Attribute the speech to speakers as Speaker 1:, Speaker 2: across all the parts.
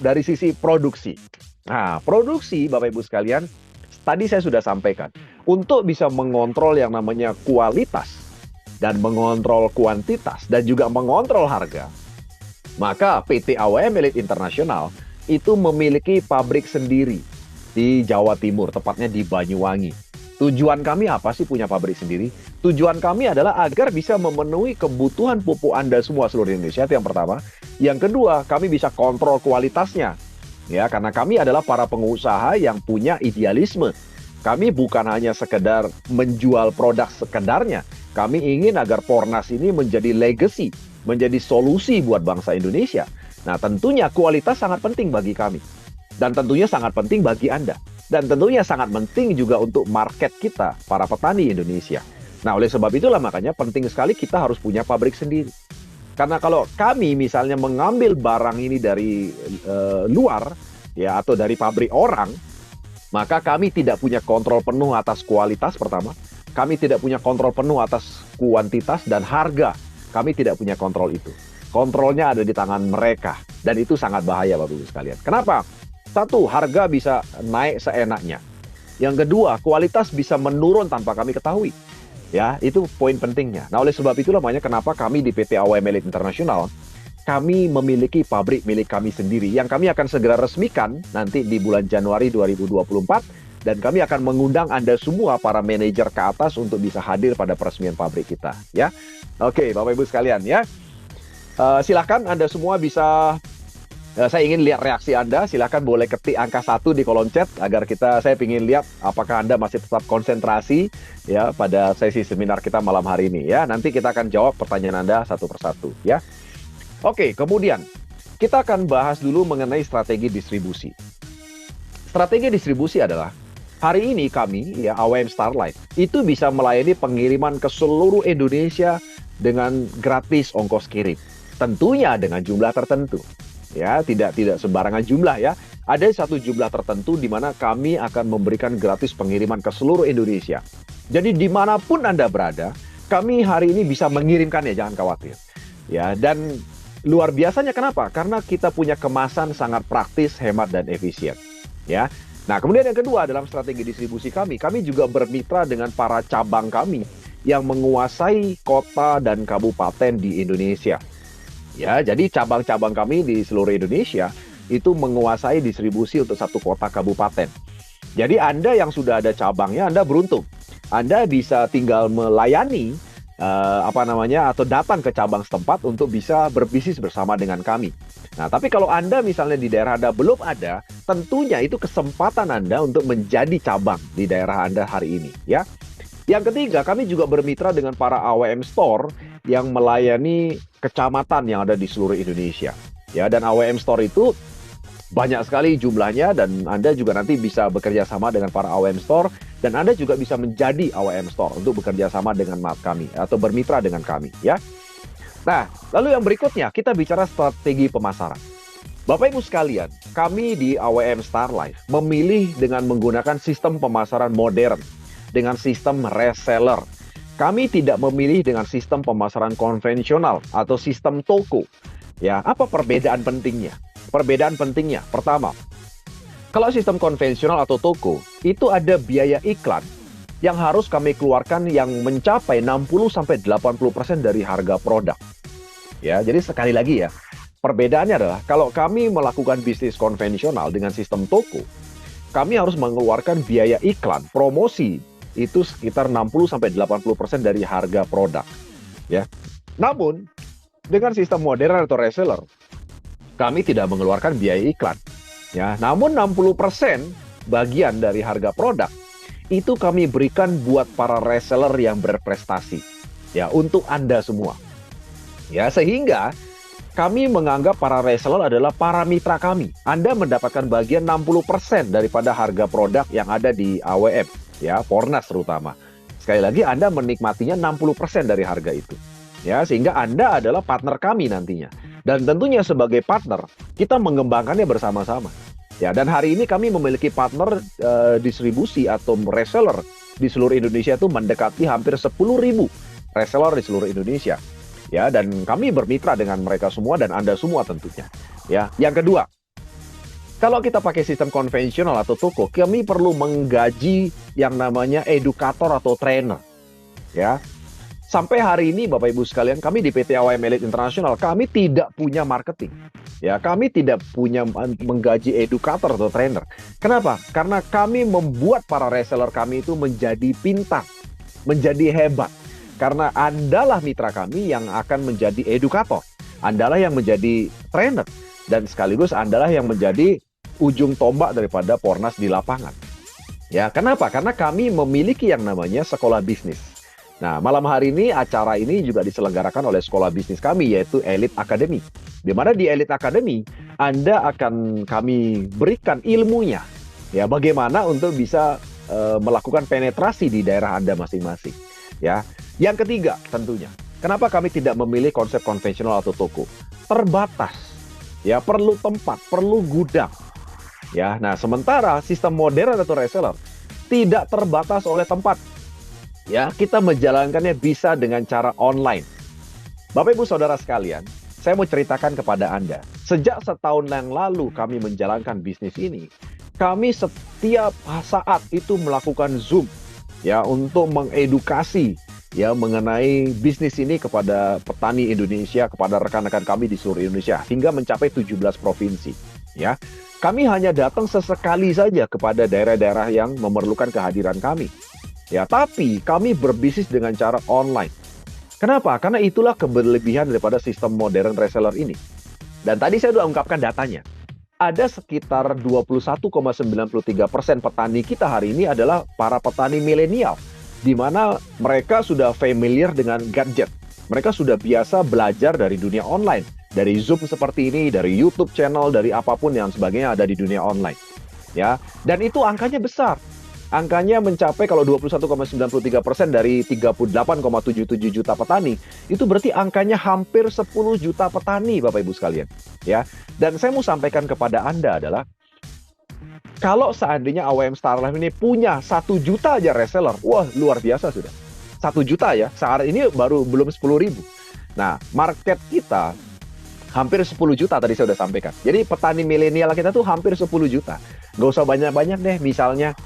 Speaker 1: dari sisi produksi. Nah, produksi Bapak Ibu sekalian, tadi saya sudah sampaikan, untuk bisa mengontrol yang namanya kualitas dan mengontrol kuantitas dan juga mengontrol harga, maka PT AWM Elite International itu memiliki pabrik sendiri di Jawa Timur, tepatnya di Banyuwangi. Tujuan kami apa sih punya pabrik sendiri? Tujuan kami adalah agar bisa memenuhi kebutuhan pupuk Anda semua seluruh Indonesia, itu yang pertama. Yang kedua, kami bisa kontrol kualitasnya. Ya, karena kami adalah para pengusaha yang punya idealisme. Kami bukan hanya sekedar menjual produk sekedarnya. Kami ingin agar Pornas ini menjadi legacy, menjadi solusi buat bangsa Indonesia. Nah, tentunya kualitas sangat penting bagi kami. Dan tentunya sangat penting bagi Anda. Dan tentunya sangat penting juga untuk market kita, para petani Indonesia. Nah, oleh sebab itulah makanya penting sekali kita harus punya pabrik sendiri. Karena kalau kami misalnya mengambil barang ini dari luar, ya, atau dari pabrik orang, maka kami tidak punya kontrol penuh atas kualitas pertama. Kami tidak punya kontrol penuh atas kuantitas dan harga. Kami tidak punya kontrol itu. Kontrolnya ada di tangan mereka. Dan itu sangat bahaya Bapak Ibu sekalian. Kenapa? Satu, harga bisa naik seenaknya. Yang kedua, kualitas bisa menurun tanpa kami ketahui. Ya, itu poin pentingnya. Nah, oleh sebab itulah makanya kenapa kami di PT AWM Elite International, kami memiliki pabrik milik kami sendiri yang kami akan segera resmikan nanti di bulan Januari 2024, dan kami akan mengundang Anda semua para manajer ke atas untuk bisa hadir pada peresmian pabrik kita, ya. Oke, Bapak Ibu sekalian, ya. Silahkan Anda semua bisa, saya ingin lihat reaksi Anda. Silahkan boleh ketik angka 1 di kolom chat agar saya ingin lihat apakah Anda masih tetap konsentrasi ya pada sesi seminar kita malam hari ini, ya. Nanti kita akan jawab pertanyaan Anda satu persatu, ya. Oke, kemudian kita akan bahas dulu mengenai strategi distribusi. Strategi distribusi adalah hari ini kami, ya, AWM Starlight, itu bisa melayani pengiriman ke seluruh Indonesia dengan gratis ongkos kirim. Tentunya dengan jumlah tertentu. Ya, tidak sembarangan jumlah, ya. Ada satu jumlah tertentu di mana kami akan memberikan gratis pengiriman ke seluruh Indonesia. Jadi dimanapun Anda berada, kami hari ini bisa mengirimkan, ya, jangan khawatir. Ya, dan luar biasanya kenapa? Karena kita punya kemasan sangat praktis, hemat, dan efisien. Ya. Nah, kemudian yang kedua dalam strategi distribusi kami juga bermitra dengan para cabang kami yang menguasai kota dan kabupaten di Indonesia. Ya, jadi cabang-cabang kami di seluruh Indonesia itu menguasai distribusi untuk satu kota kabupaten. Jadi Anda yang sudah ada cabangnya, Anda beruntung. Anda bisa tinggal melayani atau datang ke cabang setempat untuk bisa berbisnis bersama dengan kami. Nah, tapi kalau Anda misalnya di daerah Anda belum ada, tentunya itu kesempatan Anda untuk menjadi cabang di daerah Anda hari ini, ya. Yang ketiga, kami juga bermitra dengan para AWM Store yang melayani kecamatan yang ada di seluruh Indonesia. Ya, dan AWM Store itu banyak sekali jumlahnya, dan Anda juga nanti bisa bekerja sama dengan para AWM Store, dan Anda juga bisa menjadi AWM Store untuk bekerja sama dengan kami atau bermitra dengan kami, ya. Nah, lalu yang berikutnya kita bicara strategi pemasaran. Bapak Ibu sekalian, kami di AWM Starlife memilih dengan menggunakan sistem pemasaran modern dengan sistem reseller. Kami tidak memilih dengan sistem pemasaran konvensional atau sistem toko. Ya, apa perbedaan pentingnya? Perbedaan pentingnya, pertama, kalau sistem konvensional atau toko, itu ada biaya iklan yang harus kami keluarkan yang mencapai 60-80% dari harga produk. Ya, jadi sekali lagi, ya, perbedaannya adalah kalau kami melakukan bisnis konvensional dengan sistem toko, kami harus mengeluarkan biaya iklan, promosi, itu sekitar 60-80% dari harga produk. Ya. Namun, dengan sistem modern atau reseller, kami tidak mengeluarkan biaya iklan. Ya, namun 60% bagian dari harga produk itu kami berikan buat para reseller yang berprestasi. Ya, untuk Anda semua. Ya, sehingga kami menganggap para reseller adalah para mitra kami. Anda mendapatkan bagian 60% daripada harga produk yang ada di AWM, ya, Pornas terutama. Sekali lagi, Anda menikmatinya 60% dari harga itu. Ya, sehingga Anda adalah partner kami nantinya. Dan tentunya sebagai partner, kita mengembangkannya bersama-sama. Ya, dan hari ini kami memiliki partner distribusi atau reseller di seluruh Indonesia itu mendekati hampir 10.000 reseller di seluruh Indonesia. Ya, dan kami bermitra dengan mereka semua dan Anda semua tentunya. Ya, yang kedua, Kalau kita pakai sistem konvensional atau toko, kami perlu menggaji yang namanya edukator atau trainer, ya. Sampai hari ini, Bapak Ibu sekalian, kami di PT AWM Elite International, kami tidak punya marketing. Ya, kami tidak punya menggaji edukator atau trainer. Kenapa? Karena kami membuat para reseller kami itu menjadi pintar, menjadi hebat. Karena Andalah mitra kami yang akan menjadi edukator. Andalah yang menjadi trainer. Dan sekaligus Andalah yang menjadi ujung tombak daripada Pornas di lapangan. Ya, kenapa? Karena kami memiliki yang namanya sekolah bisnis. Nah, malam hari ini acara ini juga diselenggarakan oleh sekolah bisnis kami, yaitu Elite Academy. Di mana di Elite Academy, Anda akan kami berikan ilmunya, ya, bagaimana untuk bisa melakukan penetrasi di daerah Anda masing-masing. Ya, yang ketiga tentunya, kenapa kami tidak memilih konsep konvensional atau toko? Terbatas, ya, perlu tempat, perlu gudang. Ya, nah sementara sistem modern atau reseller tidak terbatas oleh tempat. Ya, kita menjalankannya bisa dengan cara online. Bapak Ibu Saudara sekalian, saya mau ceritakan kepada Anda. Sejak setahun yang lalu kami menjalankan bisnis ini, kami setiap saat itu melakukan Zoom, ya, untuk mengedukasi, ya, mengenai bisnis ini kepada petani Indonesia, kepada rekan-rekan kami di seluruh Indonesia, hingga mencapai 17 provinsi. Ya, kami hanya datang sesekali saja kepada daerah-daerah yang memerlukan kehadiran kami. Ya, tapi kami berbisnis dengan cara online. Kenapa? Karena itulah kelebihan daripada sistem modern reseller ini. Dan tadi saya sudah ungkapkan datanya. Ada sekitar 21,93% petani kita hari ini adalah para petani milenial, di mana mereka sudah familiar dengan gadget. Mereka sudah biasa belajar dari dunia online, dari Zoom seperti ini, dari YouTube channel, dari apapun yang sebagainya ada di dunia online. Ya, dan itu angkanya besar. Angkanya mencapai kalau 21,93% dari 38,77 juta petani, itu berarti angkanya hampir 10 juta petani, Bapak Ibu sekalian. Ya, dan saya mau sampaikan kepada Anda adalah, kalau seandainya AWM Starlife ini punya 1 juta aja reseller, wah luar biasa sudah. 1 juta ya, saat ini belum 10.000. Nah, market kita hampir 10 juta tadi saya sudah sampaikan. Jadi petani milenial kita tuh hampir 10 juta. Nggak usah banyak-banyak deh, misalnya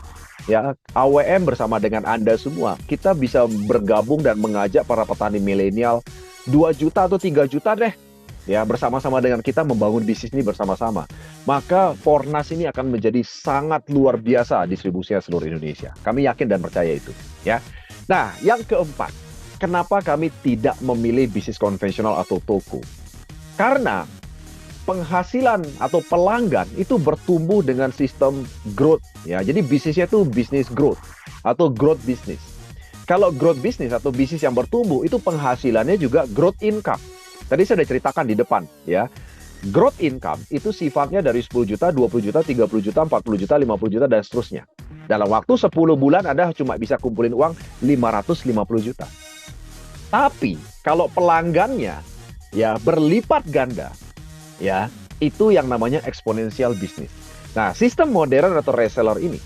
Speaker 1: ya, AWM bersama dengan Anda semua, kita bisa bergabung dan mengajak para petani milenial 2 juta atau 3 juta deh. Ya, bersama-sama dengan kita membangun bisnis ini bersama-sama. Maka Pornas ini akan menjadi sangat luar biasa distribusinya seluruh Indonesia. Kami yakin dan percaya itu. Ya. Nah, yang keempat, kenapa kami tidak memilih bisnis konvensional atau toko? Karena penghasilan atau pelanggan itu bertumbuh dengan sistem growth, ya. Jadi bisnisnya itu bisnis growth atau growth business. Kalau growth business atau bisnis yang bertumbuh itu penghasilannya juga growth income. Tadi saya sudah ceritakan di depan, ya. Growth income itu sifatnya dari 10 juta, 20 juta, 30 juta, 40 juta, 50 juta dan seterusnya. Dalam waktu 10 bulan Anda cuma bisa kumpulin uang 550 juta. Tapi kalau pelanggannya ya berlipat ganda, ya, itu yang namanya exponential business. Nah, sistem modern atau reseller ini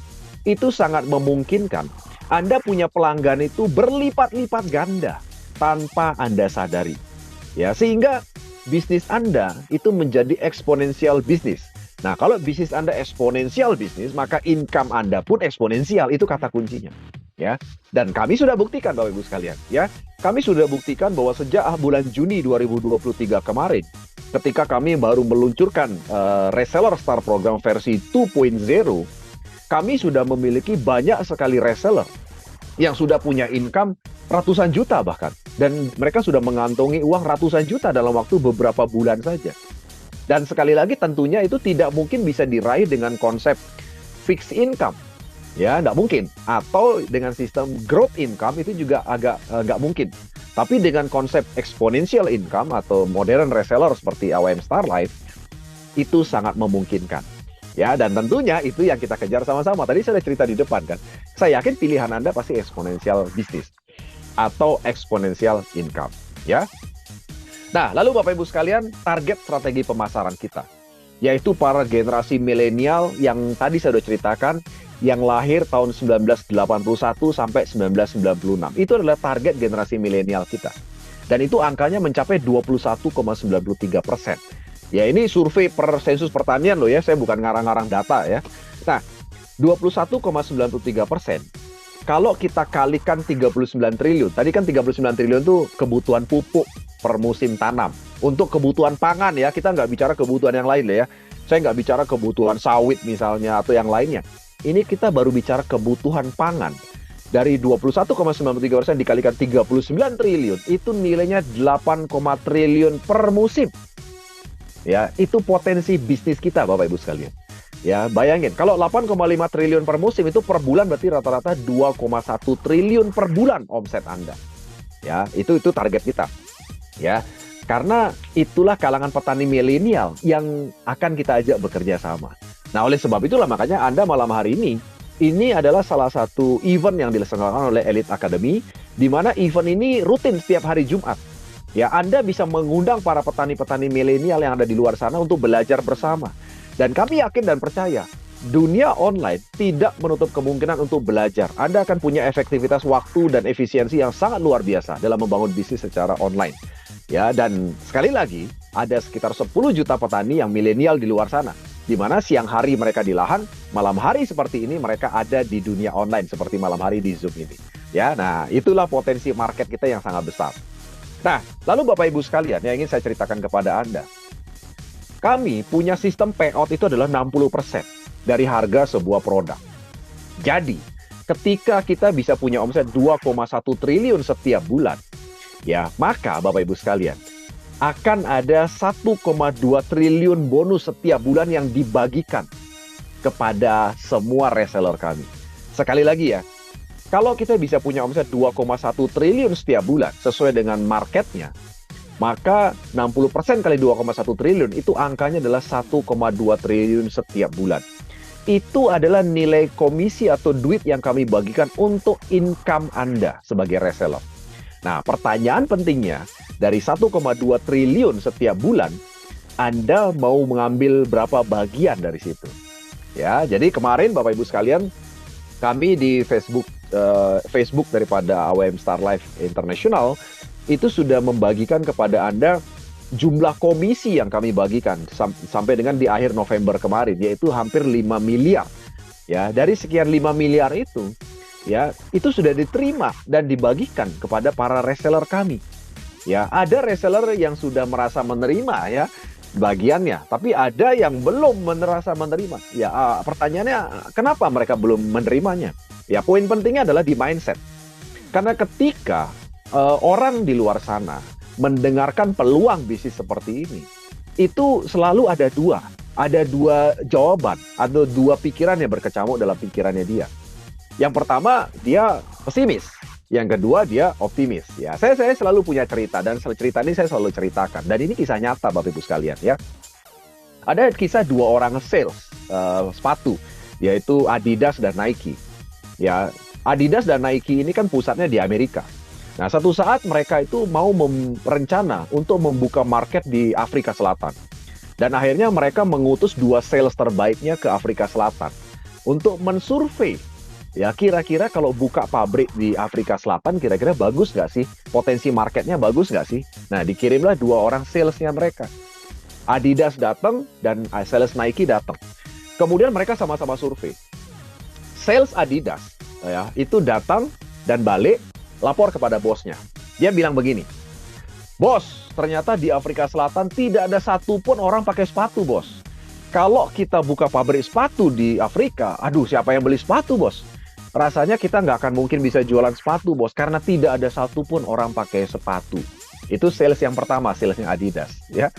Speaker 1: itu sangat memungkinkan Anda punya pelanggan itu berlipat-lipat ganda tanpa Anda sadari. Ya, sehingga bisnis Anda itu menjadi exponential business. Nah, kalau bisnis Anda exponential business, maka income Anda pun eksponensial, itu kata kuncinya. Ya, dan kami sudah buktikan Bapak Ibu sekalian, ya. Kami sudah buktikan bahwa sejak bulan Juni 2023 kemarin, ketika kami baru meluncurkan Reseller Star Program versi 2.0, kami sudah memiliki banyak sekali reseller yang sudah punya income ratusan juta bahkan. Dan mereka sudah mengantongi uang ratusan juta dalam waktu beberapa bulan saja. Dan sekali lagi tentunya itu tidak mungkin bisa diraih dengan konsep fixed income. Ya, nggak mungkin. Atau dengan sistem growth income itu juga agak nggak mungkin. Tapi dengan konsep exponential income atau modern reseller seperti AWM Starlife, itu sangat memungkinkan. Ya, dan tentunya itu yang kita kejar sama-sama. Tadi saya sudah cerita di depan kan. Saya yakin pilihan Anda pasti exponential business atau exponential income. Ya. Nah, lalu Bapak Ibu sekalian, target strategi pemasaran kita, yaitu para generasi milenial yang tadi saya sudah ceritakan, yang lahir tahun 1981 sampai 1996. Itu adalah target generasi milenial kita. Dan itu angkanya mencapai 21,93%. Ya ini survei per Sensus Pertanian loh ya, saya bukan ngarang-ngarang data ya. Nah, 21,93%. Kalau kita kalikan 39 triliun, tadi kan 39 triliun itu kebutuhan pupuk per musim tanam. Untuk kebutuhan pangan ya, kita nggak bicara kebutuhan yang lain ya. Saya nggak bicara kebutuhan sawit misalnya atau yang lainnya. Ini kita baru bicara kebutuhan pangan. Dari 21,93% dikalikan 39 triliun, itu nilainya 8, triliun per musim. Ya, itu potensi bisnis kita Bapak Ibu sekalian. Ya, bayangin kalau 8,5 triliun per musim itu per bulan berarti rata-rata 2,1 triliun per bulan omset Anda. Ya, itu target kita. Ya. Karena itulah kalangan petani milenial yang akan kita ajak bekerja sama. Nah, oleh sebab itulah makanya Anda malam hari ini adalah salah satu event yang diselenggarakan oleh Elite Academy, di mana event ini rutin setiap hari Jumat. Ya, Anda bisa mengundang para petani-petani milenial yang ada di luar sana untuk belajar bersama. Dan kami yakin dan percaya, dunia online tidak menutup kemungkinan untuk belajar. Anda akan punya efektivitas waktu dan efisiensi yang sangat luar biasa dalam membangun bisnis secara online. Ya, dan sekali lagi, ada sekitar 10 juta petani yang milenial di luar sana, di mana siang hari mereka di lahan, malam hari seperti ini mereka ada di dunia online seperti malam hari di Zoom ini. Ya, nah itulah potensi market kita yang sangat besar. Nah, lalu Bapak Ibu sekalian yang ingin saya ceritakan kepada Anda, kami punya sistem payout itu adalah 60% dari harga sebuah produk. Jadi, ketika kita bisa punya omset 2,1 triliun setiap bulan, ya, maka Bapak Ibu sekalian, akan ada 1,2 triliun bonus setiap bulan yang dibagikan kepada semua reseller kami. Sekali lagi ya, kalau kita bisa punya omset 2,1 triliun setiap bulan sesuai dengan marketnya, maka 60% kali 2,1 triliun itu angkanya adalah 1,2 triliun setiap bulan. Itu adalah nilai komisi atau duit yang kami bagikan untuk income Anda sebagai reseller. Nah, pertanyaan pentingnya, dari 1,2 triliun setiap bulan, Anda mau mengambil berapa bagian dari situ? Ya, jadi kemarin Bapak Ibu sekalian, kami di Facebook daripada AWM Star Life International itu sudah membagikan kepada Anda jumlah komisi yang kami bagikan sampai dengan di akhir November kemarin, yaitu hampir 5 miliar. Ya, dari sekian 5 miliar itu, ya, itu sudah diterima dan dibagikan kepada para reseller kami. Ya, ada reseller yang sudah merasa menerima ya bagiannya, tapi ada yang belum merasa menerima. Ya, pertanyaannya kenapa mereka belum menerimanya? Ya, poin pentingnya adalah di mindset. Karena ketika orang di luar sana mendengarkan peluang bisnis seperti ini, itu selalu ada dua jawaban, ada dua pikiran yang berkecamuk dalam pikirannya dia. Yang pertama, dia pesimis. Yang kedua, dia optimis. Ya, saya selalu punya cerita, dan cerita ini saya selalu ceritakan. Dan ini kisah nyata, Bapak Ibu sekalian. Ya, ada kisah dua orang sales sepatu, yaitu Adidas dan Nike. Ya, Adidas dan Nike ini kan pusatnya di Amerika. Nah, satu saat mereka itu mau berencana untuk membuka market di Afrika Selatan. Dan akhirnya mereka mengutus dua sales terbaiknya ke Afrika Selatan untuk mensurvei. Ya, kira-kira kalau buka pabrik di Afrika Selatan, kira-kira bagus nggak sih? Potensi marketnya bagus nggak sih? Nah, dikirimlah dua orang salesnya mereka. Adidas datang dan sales Nike datang. Kemudian mereka sama-sama survei. Sales Adidas ya, itu datang dan balik, lapor kepada bosnya. Dia bilang begini, "Bos, ternyata di Afrika Selatan tidak ada satupun orang pakai sepatu, bos. Kalau kita buka pabrik sepatu di Afrika, aduh siapa yang beli sepatu, bos? Rasanya kita nggak akan mungkin bisa jualan sepatu, bos, karena tidak ada satupun orang pakai sepatu." Itu sales yang pertama, salesnya Adidas. Ya.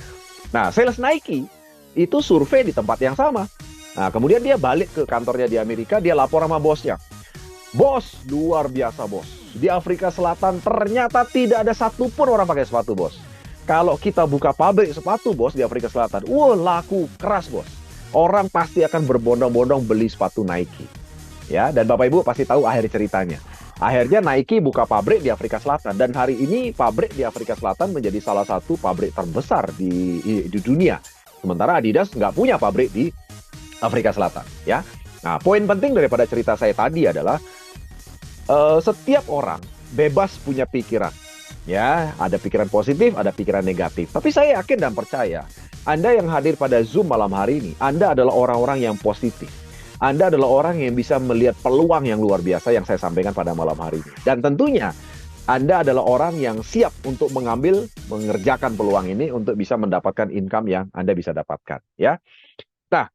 Speaker 1: Nah, sales Nike itu survei di tempat yang sama. Nah, kemudian dia balik ke kantornya di Amerika, dia lapor sama bosnya. "Bos, luar biasa, bos. Di Afrika Selatan ternyata tidak ada satupun orang pakai sepatu, bos. Kalau kita buka pabrik sepatu, bos, di Afrika Selatan, laku keras, bos. Orang pasti akan berbondong-bondong beli sepatu Nike." Ya, dan Bapak Ibu pasti tahu akhir ceritanya. Akhirnya Nike buka pabrik di Afrika Selatan, dan hari ini pabrik di Afrika Selatan menjadi salah satu pabrik terbesar di dunia. Sementara Adidas nggak punya pabrik di Afrika Selatan. Ya, nah poin penting daripada cerita saya tadi adalah setiap orang bebas punya pikiran. Ya, ada pikiran positif, ada pikiran negatif. Tapi saya yakin dan percaya Anda yang hadir pada Zoom malam hari ini, Anda adalah orang-orang yang positif. Anda adalah orang yang bisa melihat peluang yang luar biasa yang saya sampaikan pada malam hari ini. Dan tentunya Anda adalah orang yang siap untuk mengerjakan peluang ini untuk bisa mendapatkan income yang Anda bisa dapatkan, ya. Nah,